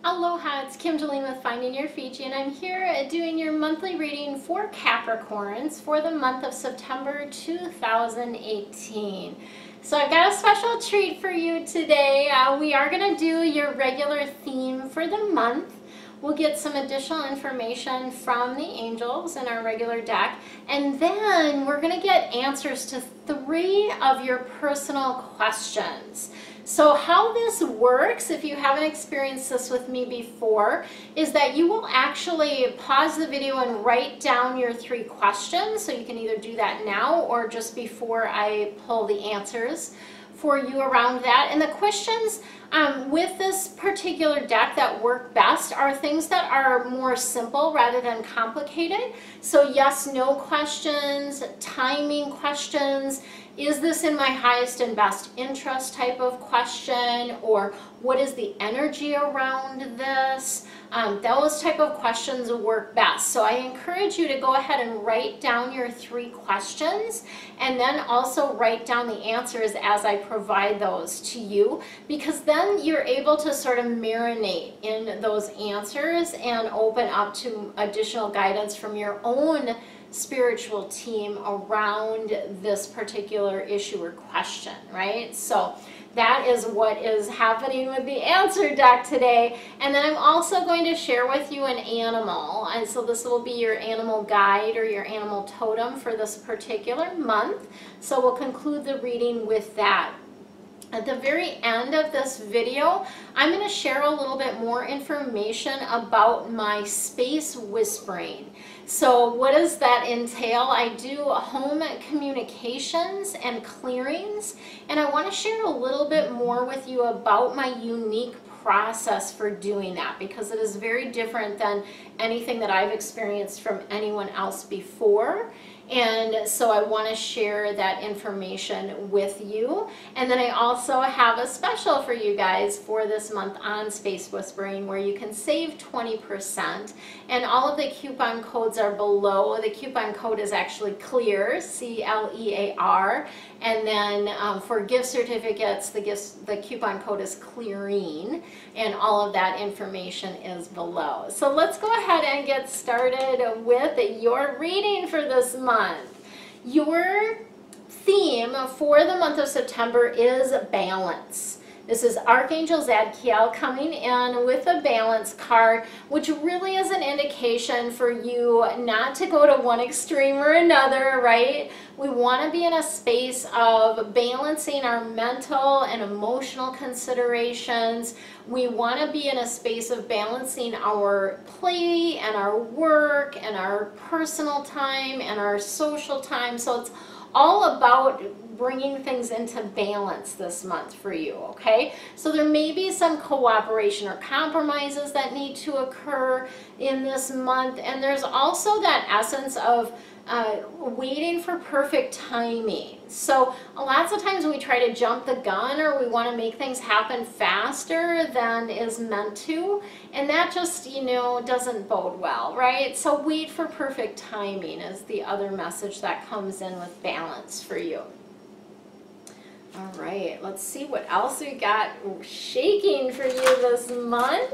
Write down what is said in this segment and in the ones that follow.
Aloha, it's Kim Jolene with Finding Your Fiji, and I'm here doing your monthly reading for Capricorns for the month of September 2018. So I've got a special treat for you today. We are going to do your regular theme for the month. We'll get some additional information from the angels in our regular deck, and then we're going to get answers to 3 of your personal questions. So how this works, if you haven't experienced this with me before, is that you will actually pause the video and write down your 3 questions. So you can either do that now or just before I pull the answers for you around that. And the questions with this particular deck that work best are things that are more simple rather than complicated. So yes, no questions, timing questions, is this in my highest and best interest type of question, or what is the energy around this? Those type of questions work best. So I encourage you to go ahead and write down your 3 questions, and then also write down the answers as I provide those to you, because then you're able to sort of marinate in those answers and open up to additional guidance from your own spiritual team around this particular issue or question, right? So that is what is happening with the answer deck today. And then I'm also going to share with you an animal. And so this will be your animal guide or your animal totem for this particular month. So we'll conclude the reading with that. At the very end of this video, I'm going to share a little bit more information about my space whispering. So what does that entail? I do home communications and clearings, and I want to share a little bit more with you about my unique process for doing that, because it is very different than anything that I've experienced from anyone else before. And so I want to share that information with you. And then I also have a special for you guys for this month on Space Whispering, where you can save 20. And all of the coupon codes are below. The coupon code is actually CLEAR, C-L-E-A-R. And then for gift certificates, the coupon code is CLEARING. And all of that information is below. So let's go ahead and get started with your reading for this month. Your theme for the month of September is balance. This is Archangel Zadkiel coming in with a balance card, which really is an indication for you not to go to one extreme or another, right? We want to be in a space of balancing our mental and emotional considerations. We want to be in a space of balancing our play and our work and our personal time and our social time. So it's all about bringing things into balance this month for you, okay? So there may be some cooperation or compromises that need to occur in this month, and there's also that essence of waiting for perfect timing. So lots of times we try to jump the gun, or we want to make things happen faster than is meant to, and that just, you know, doesn't bode well, right? So wait for perfect timing is the other message that comes in with balance for you. All right, let's see what else we got shaking for you this month.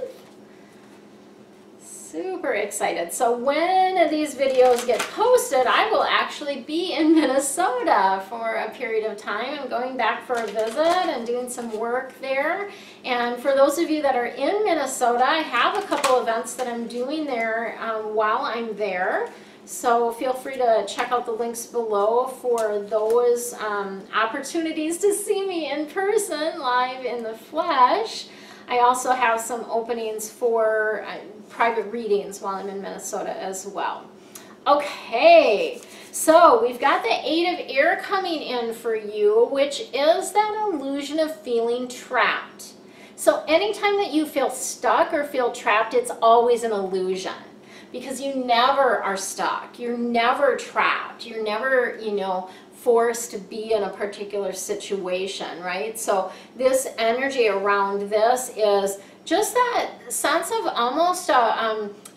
Super excited. So when these videos get posted, I will actually be in Minnesota for a period of time. I'm going back for a visit and doing some work there. And for those of you that are in Minnesota, I have a couple events that I'm doing there while I'm there. So feel free to check out the links below for those opportunities to see me in person, live in the flesh. I also have some openings for private readings while I'm in Minnesota as well. Okay, so we've got the 8 of Air coming in for you, which is that illusion of feeling trapped. So anytime that you feel stuck or feel trapped, it's always an illusion, because you never are stuck. You're never trapped. You're never, you know, forced to be in a particular situation, right? So this energy around this is just that sense of almost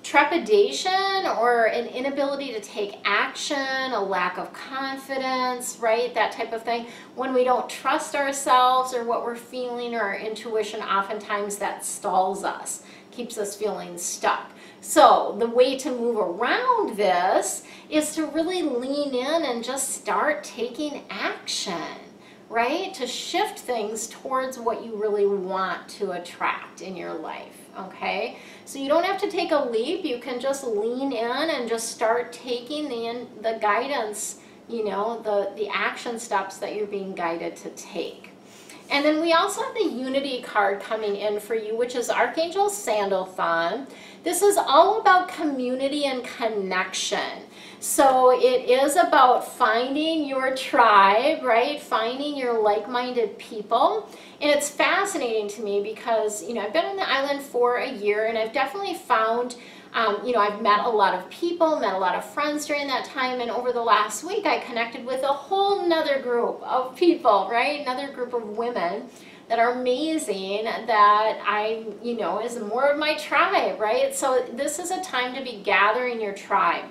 trepidation or an inability to take action, a lack of confidence, right? That type of thing. When we don't trust ourselves or what we're feeling or our intuition, oftentimes that stalls us. keeps us feeling stuck. So the way to move around this is to really lean in and just start taking action, right? To shift things towards what you really want to attract in your life, okay? So you don't have to take a leap. You can just lean in and just start taking the guidance, you know, the action steps that you're being guided to take. And then we also have the Unity card coming in for you, which is Archangel Sandalphon. This is all about community and connection. So it is about finding your tribe, right? Finding your like-minded people. And it's fascinating to me because, you know, I've been on the island for a year, and I've definitely found, you know, I've met a lot of people, met a lot of friends during that time, and over the last week I connected with a whole nother group of people, right? Another group of women that are amazing, that I, you know, is more of my tribe, right? So this is a time to be gathering your tribe,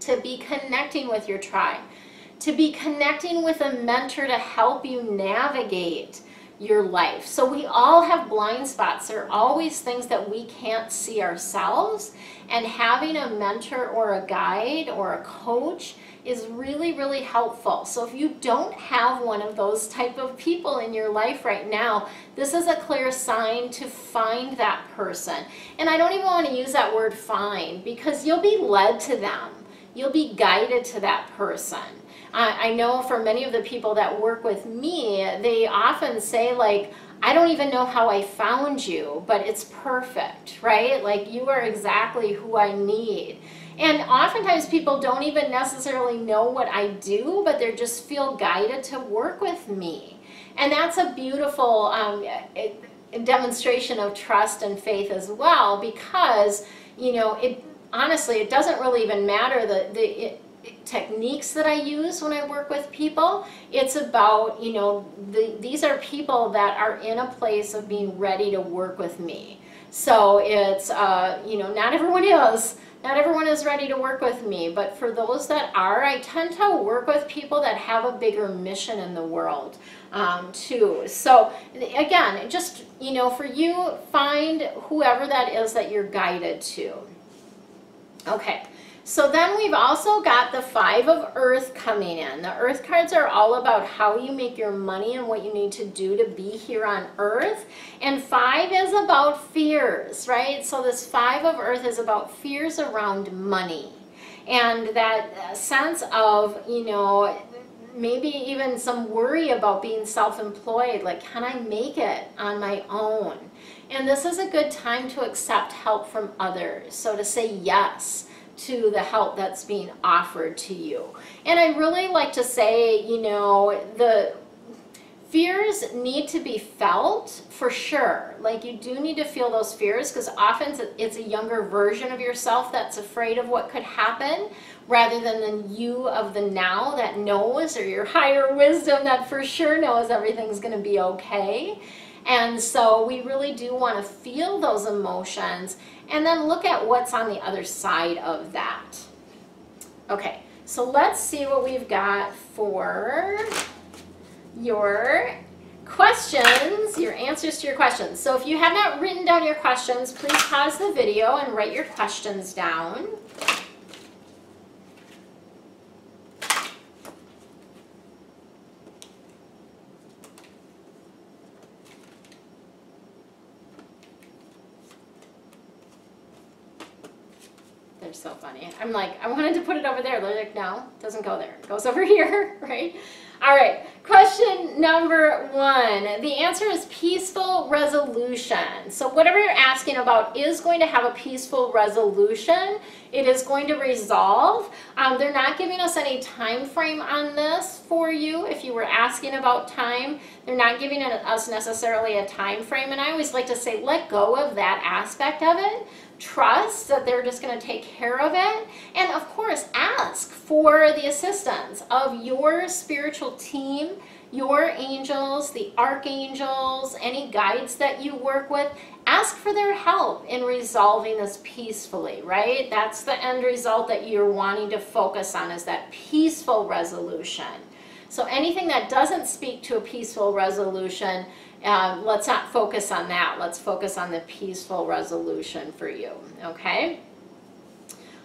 to be connecting with your tribe, to be connecting with a mentor to help you navigate your life. So we all have blind spots. There are always things that we can't see ourselves, and having a mentor or a guide or a coach is really, really helpful. So if you don't have one of those type of people in your life right now, this is a clear sign to find that person. And I don't even want to use that word find, because you'll be led to them. You'll be guided to that person. I know for many of the people that work with me, they often say, like, I don't even know how I found you, but it's perfect, right? Like, you are exactly who I need. And oftentimes people don't even necessarily know what I do, but they just feel guided to work with me. And that's a beautiful demonstration of trust and faith as well, because, you know, honestly, it doesn't really even matter the techniques that I use when I work with people. It's about, you know, these are people that are in a place of being ready to work with me. So it's, you know, not everyone is ready to work with me, but for those that are, I tend to work with people that have a bigger mission in the world too. So again, just, you know, for you, find whoever that is that you're guided to. Okay. So then we've also got the Five of Earth coming in. The Earth cards are all about how you make your money and what you need to do to be here on Earth. And 5 is about fears, right? So this 5 of Earth is about fears around money. And that sense of, you know, maybe even some worry about being self-employed. Like, can I make it on my own? And this is a good time to accept help from others. So to say yes to the help that's being offered to you. And I really like to say, you know, the fears need to be felt for sure. Like, you do need to feel those fears, because often it's a younger version of yourself that's afraid of what could happen, rather than the you of the now that knows, or your higher wisdom that for sure knows everything's going to be okay. And so we really do want to feel those emotions and then look at what's on the other side of that. Okay, so let's see what we've got for your questions, your answers to your questions. So if you have not written down your questions, please pause the video and write your questions down. They're so funny. I'm like, I wanted to put it over there. They're like, no, it doesn't go there. It goes over here, right? All right, question number 1. The answer is peaceful resolution. So whatever you're asking about is going to have a peaceful resolution. It is going to resolve. They're not giving us any time frame on this for you. If you were asking about time, they're not giving us necessarily a time frame. And I always like to say, let go of that aspect of it. Trust that they're just going to take care of it. And of course, ask for the assistance of your spiritual team, your angels, the archangels, any guides that you work with. Ask for their help in resolving this peacefully, right? That's the end result that you're wanting to focus on, is that peaceful resolution. So anything that doesn't speak to a peaceful resolution, let's not focus on that. Let's focus on the peaceful resolution for you, okay?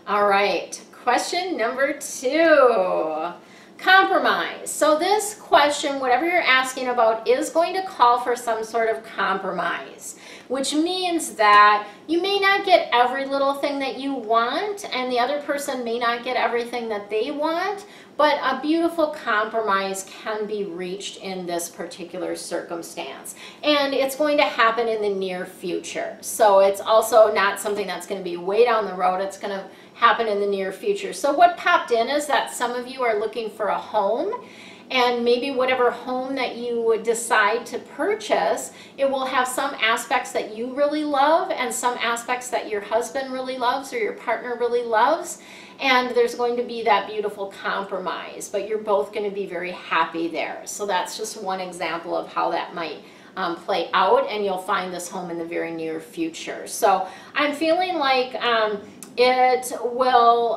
All right, question number 2. Compromise. So this question, whatever you're asking about, is going to call for some sort of compromise, which means that you may not get every little thing that you want, and the other person may not get everything that they want, but a beautiful compromise can be reached in this particular circumstance. And it's going to happen in the near future. So it's also not something that's going to be way down the road. It's going to happen in the near future. So what popped in is that some of you are looking for a home, and maybe whatever home that you would decide to purchase, it will have some aspects that you really love and some aspects that your husband really loves or your partner really loves. And there's going to be that beautiful compromise, but you're both going to be very happy there. So that's just one example of how that might play out, and you'll find this home in the very near future. So I'm feeling like it will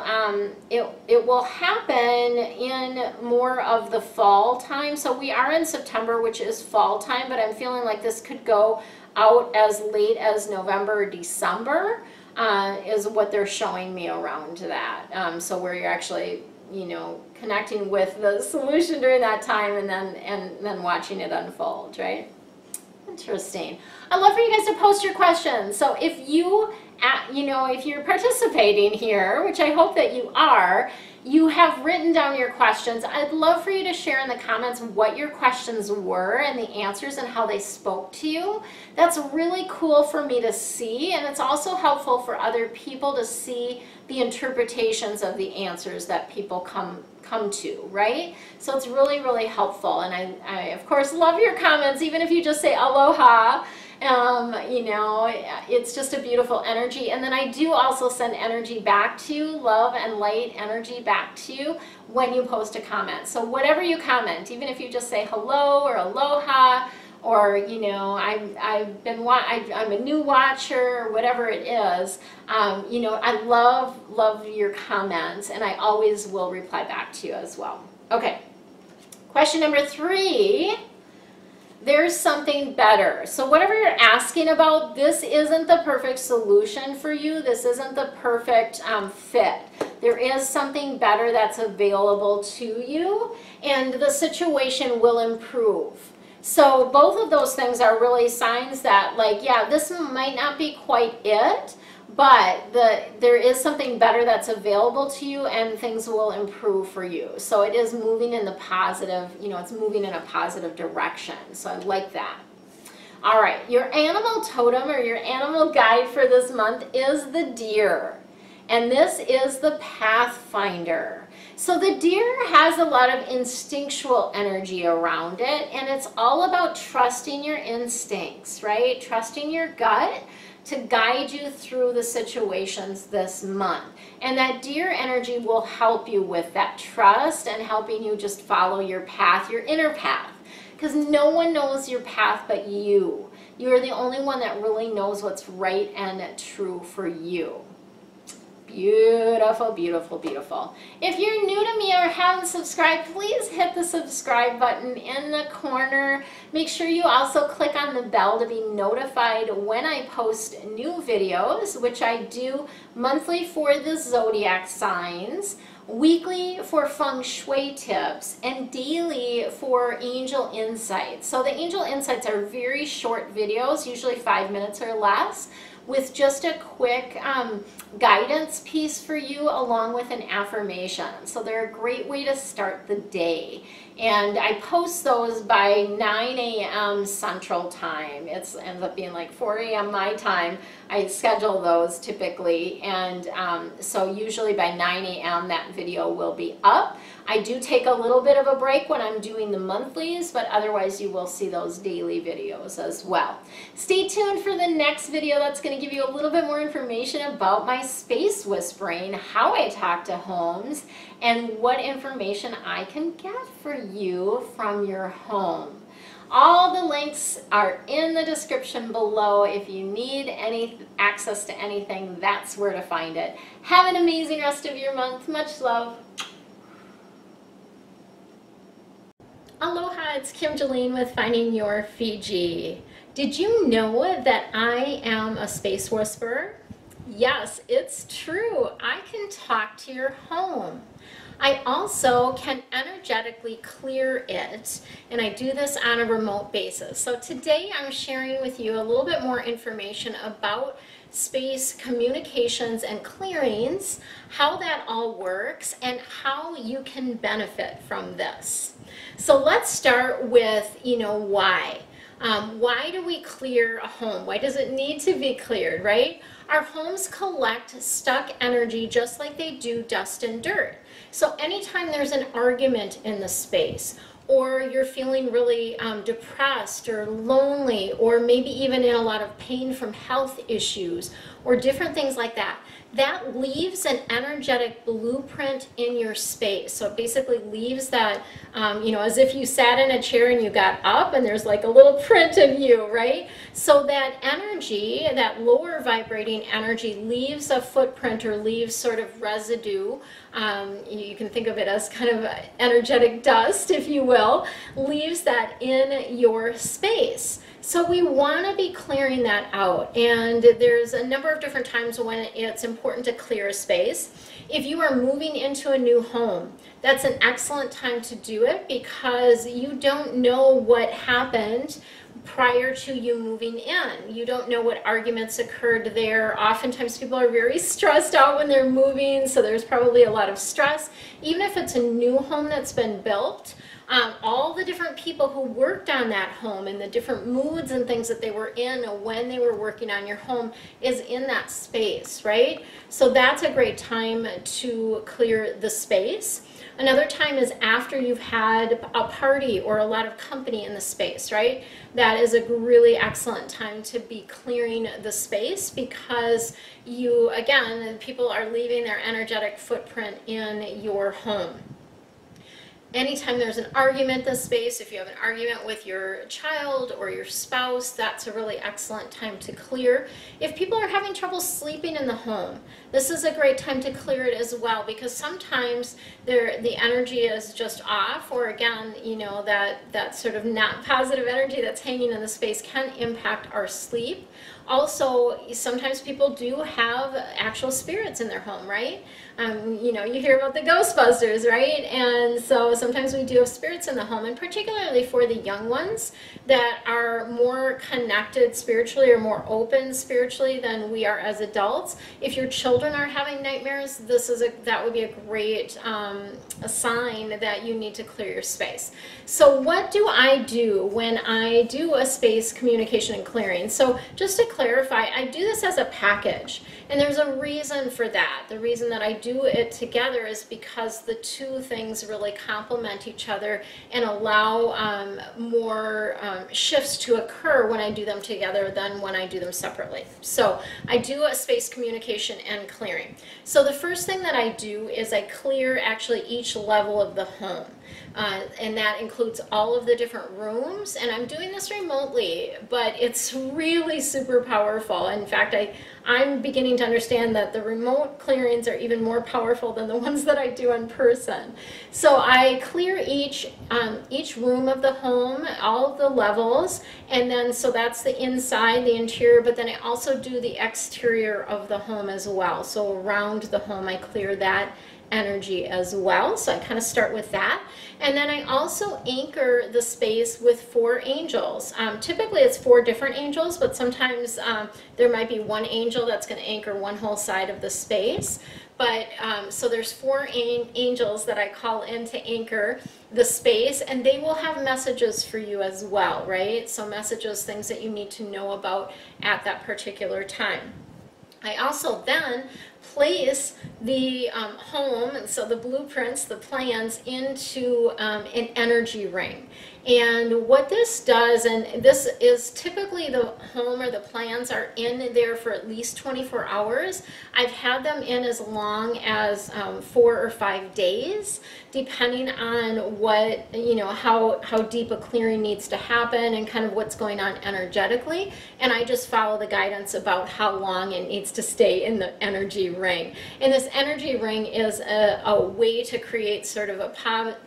happen in more of the fall time. So we are in September, which is fall time, but I'm feeling like this could go out as late as November or December. Is what they're showing me around that. So where you're actually, you know, connecting with the solution during that time, and then watching it unfold, right? Interesting. I'd love for you guys to post your questions. So if you know, if you're participating here, which I hope that you are, you have written down your questions. I'd love for you to share in the comments what your questions were and the answers and how they spoke to you. That's really cool for me to see, and it's also helpful for other people to see the interpretations of the answers that people come to, right? So it's really, really helpful, and I of course love your comments, even if you just say aloha. You know, it's just a beautiful energy. And then I do also send energy back to you, love and light energy back to you when you post a comment. So whatever you comment, even if you just say hello or aloha, or, you know, I'm a new watcher, or whatever it is, you know, I love your comments, and I always will reply back to you as well. Okay, question number 3. There's something better. So whatever you're asking about, this isn't the perfect solution for you. This isn't the perfect fit. There is something better that's available to you, and the situation will improve. So both of those things are really signs that, like, yeah, this might not be quite it, but there is something better that's available to you, and things will improve for you. So it is moving in the positive, you know, it's moving in a positive direction. So I like that. All right, your animal totem or your animal guide for this month is the deer. And this is the pathfinder. So the deer has a lot of instinctual energy around it, and it's all about trusting your instincts, right? Trusting your gut to guide you through the situations this month. And that deer energy will help you with that trust and helping you just follow your path, your inner path. Because no one knows your path but you. You're the only one that really knows what's right and true for you. Beautiful, beautiful, beautiful. If you're new to me or haven't subscribed, please hit the subscribe button in the corner. Make sure you also click on the bell to be notified when I post new videos, which I do monthly for the zodiac signs, weekly for feng shui tips, and daily for angel insights. So the angel insights are very short videos, usually 5 minutes or less, with just a quick guidance piece for you along with an affirmation. So they're a great way to start the day. And I post those by 9 a.m. Central Time. It ends up being like 4 a.m. my time. I schedule those typically, and so usually by 9 a.m. that video will be up. I do take a little bit of a break when I'm doing the monthlies, but otherwise you will see those daily videos as well. Stay tuned for the next video that's going to give you a little bit more information about my space whispering, how I talk to homes, and what information I can get for you from your home. All the links are in the description below. If you need any access to anything, that's where to find it. Have an amazing rest of your month. Much love. Aloha, it's Kim Jolene with Finding Your Fiji. Did you know that I am a space whisperer? Yes, it's true. I can talk to your home. I also can energetically clear it, and I do this on a remote basis. So today I'm sharing with you a little bit more information about space communications and clearings, how that all works, and how you can benefit from this. So let's start with, why. Why do we clear a home? Why does it need to be cleared, right? Our homes collect stuck energy just like they do dust and dirt. So anytime there's an argument in the space, or you're feeling really depressed or lonely, or maybe even in a lot of pain from health issues, or different things like that, that leaves an energetic blueprint in your space. So it basically leaves that, as if you sat in a chair and you got up and there's like a little print of you, right? So that energy, that lower vibrating energy, leaves a footprint or leaves sort of residue. You can think of it as kind of energetic dust, if you will, leaves that in your space. So we want to be clearing that out, and there's a number of different times when it's important to clear a space. If you are moving into a new home, that's an excellent time to do it because you don't know what happened prior to you moving in. You don't know what arguments occurred there. Oftentimes people are very stressed out when they're moving, so there's probably a lot of stress. Even if it's a new home that's been built, all the different people who worked on that home and the different moods and things that they were in when they were working on your home is in that space, right? So that's a great time to clear the space. Another time is after you've had a party or a lot of company in the space, right? That is a really excellent time to be clearing the space because people are leaving their energetic footprint in your home. Anytime there's an argument in the space, if you have an argument with your child or your spouse, that's a really excellent time to clear. If people are having trouble sleeping in the home, this is a great time to clear it as well because sometimes the energy is just off, or again, that sort of not positive energy that's hanging in the space can impact our sleep. Also, sometimes people do have actual spirits in their home, right? You hear about the Ghostbusters, right? And so sometimes we do have spirits in the home, and particularly for the young ones that are more connected spiritually or more open spiritually than we are as adults. If your children are having nightmares, that would be a great a sign that you need to clear your space. So what do I do when I do a space communication and clearing? So just to clarify, I do this as a package, and there's a reason for that. The reason that I do it together is because the two things really complement each other and allow more shifts to occur when I do them together than when I do them separately. So I do a space communication and clearing. So the first thing that I do is I clear actually each level of the home. And that includes all of the different rooms, and I'm doing this remotely, but it's really super powerful. In fact, I'm beginning to understand that the remote clearings are even more powerful than the ones that I do in person. So I clear each room of the home, all of the levels, and then so that's the inside, the interior, but then I also do the exterior of the home as well. So around the home I clear that energy as well. So I kind of start with that. And then I also anchor the space with 4 angels. Typically it's 4 different angels, but sometimes there might be one angel that's going to anchor one whole side of the space. But so there's 4 angels that I call in to anchor the space, and they will have messages for you as well, right? So messages, things that you need to know about at that particular time. I also then place the home, and so the blueprints, the plans, into an energy ring. And what this does, and this is typically the home or the plans are in there for at least 24 hours. I've had them in as long as 4 or 5 days, depending on what, how deep a clearing needs to happen and kind of what's going on energetically. And I just follow the guidance about how long it needs to stay in the energy ring. And this energy ring is a way to create sort of a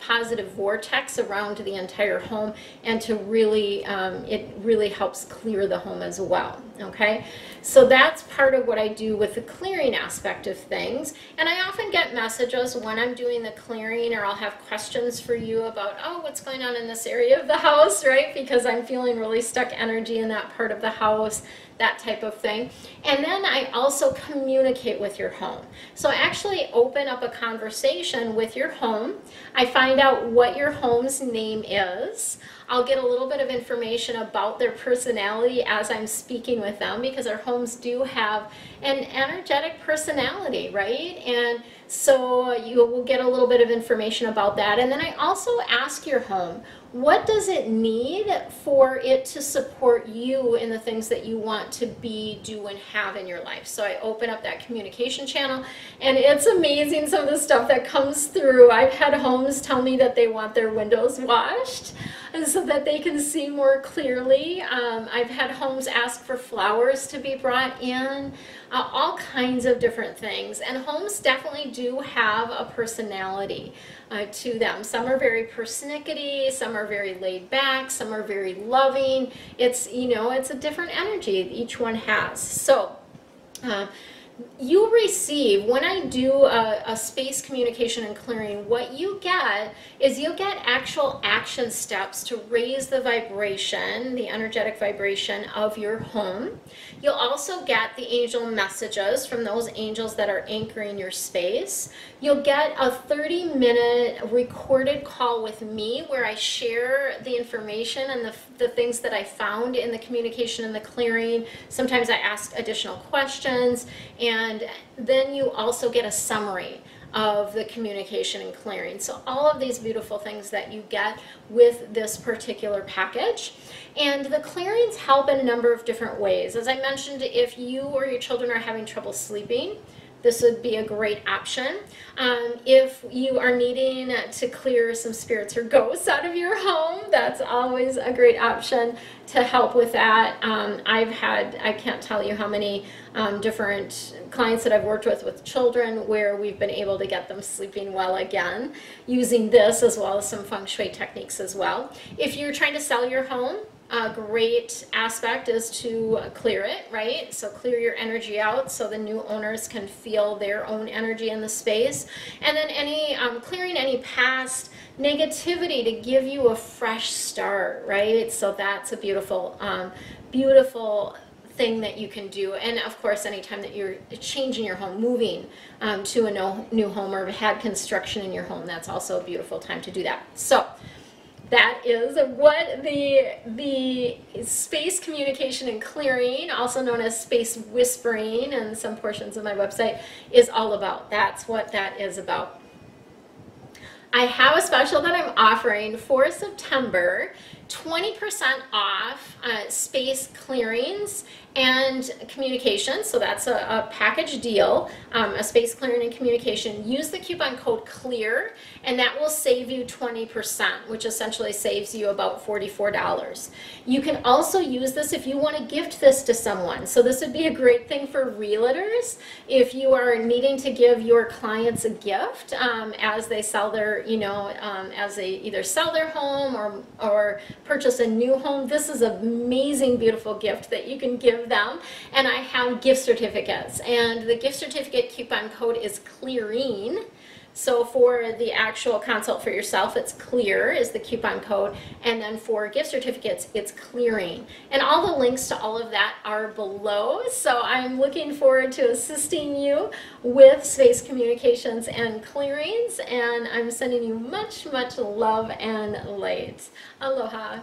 positive vortex around the entire home, and to really, it really helps clear the home as well. Okay, so that's part of what I do with the clearing aspect of things. And I often get messages when I'm doing the clearing, or I'll have questions for you about, oh, what's going on in this area of the house, right? Because I'm feeling really stuck energy in that part of the house, that type of thing. And then I also communicate with your home. So I actually open up a conversation with your home. I find out what your home's name is. I'll get a little bit of information about their personality as I'm speaking with them, because our homes do have an energetic personality, right? And so you will get a little bit of information about that. And then I also ask your home, what does it need for it to support you in the things that you want to be, do, and have in your life? So I open up that communication channel, and it's amazing some of the stuff that comes through. I've had homes tell me that they want their windows washed, and so that they can see more clearly. I've had homes ask for flowers to be brought in, all kinds of different things. And homes definitely do have a personality to them. Some are very persnickety, some are very laid back, some are very loving. It's, you know, it's a different energy each one has. So you receive, when I do a space communication and clearing, what you get is you'll get actual action steps to raise the vibration, the energetic vibration of your home. You'll also get the angel messages from those angels that are anchoring your space. You'll get a 30-minute recorded call with me where I share the information and the things that I found in the communication and the clearing. Sometimes I ask additional questions, and then you also get a summary of the communication and clearing. So all of these beautiful things that you get with this particular package. And the clearings help in a number of different ways. As I mentioned, if you or your children are having trouble sleeping, this would be a great option. If you are needing to clear some spirits or ghosts out of your home, that's always a great option to help with that. I can't tell you how many different clients that I've worked with children where we've been able to get them sleeping well again using this, as well as some feng shui techniques as well. If you're trying to sell your home, a great aspect is to clear it, right? So clear your energy out so the new owners can feel their own energy in the space. And then clearing any past negativity to give you a fresh start, right? So that's a beautiful, beautiful thing that you can do. And of course, anytime that you're changing your home, moving to a new home, or had construction in your home, that's also a beautiful time to do that. So that is what the space communication and clearing, also known as space whispering in some portions of my website, is all about. That's what that is about. I have a special that I'm offering for September, 20% off space clearings and communication. So that's a package deal, a space clearing and communication. Use the coupon code CLEAR, and that will save you 20%, which essentially saves you about $44. You can also use this if you want to gift this to someone. So this would be a great thing for realtors if you are needing to give your clients a gift as they sell their, as they either sell their home or purchase a new home. This is an amazing, beautiful gift that you can give them. And I have gift certificates, and the gift certificate coupon code is CLEARING. So for the actual consult for yourself, it's CLEAR is the coupon code, and then for gift certificates, it's CLEARING. And all the links to all of that are below. So I'm looking forward to assisting you with space communications and clearings, and I'm sending you much, much love and light. Aloha.